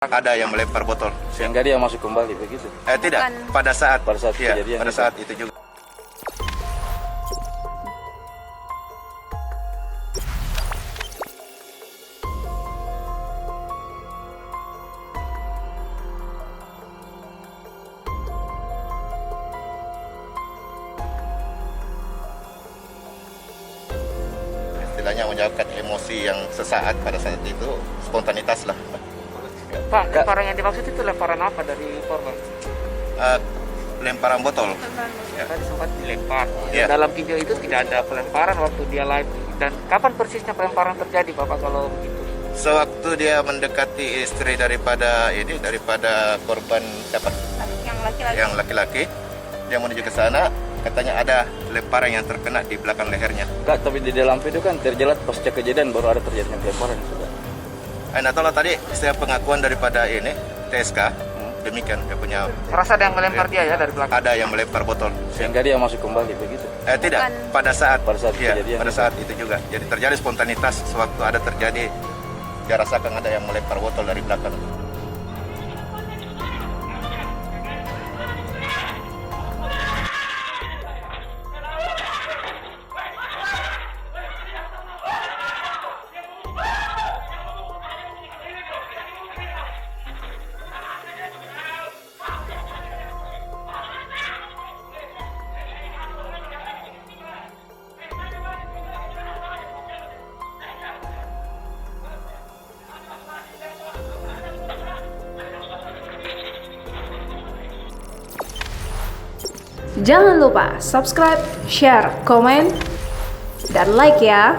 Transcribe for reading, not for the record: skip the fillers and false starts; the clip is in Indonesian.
Ada yang melempar botol sehingga dia masuk kembali begitu. Tidak, pada saat ya, kejadian pada itu. saat itu juga. Istilahnya menjawabkan emosi yang sesaat pada saat itu, spontanitas lah. Pak, lemparan yang dimaksud itu lemparan apa dari korban? Lemparan botol. Ya. Tadi sempat dilempar. Ya. Dalam video itu tidak ada pelemparan waktu dia live. Dan kapan persisnya pelemparan terjadi, Bapak, kalau begitu? Sewaktu dia mendekati istri daripada korban siapa? Yang laki-laki, dia menuju ke sana, katanya ada lemparan yang terkena di belakang lehernya. Kak, tapi di dalam video kan terjelas pasca kejadian baru ada terjadinya pelemparan sudah. Nah, tolong tadi setiap pengakuan daripada ini TSK, demikian dia punya. Merasa ada yang melempar dia ya dari belakang? Ada yang melempar botol Sehingga dia masuk kembali begitu. tidak, pada saat ya, kejadian pada itu. saat itu juga. Jadi terjadi spontanitas sewaktu ada terjadi, dia rasakan ada yang melempar botol dari belakang. Jangan lupa subscribe, share, komen, dan like ya.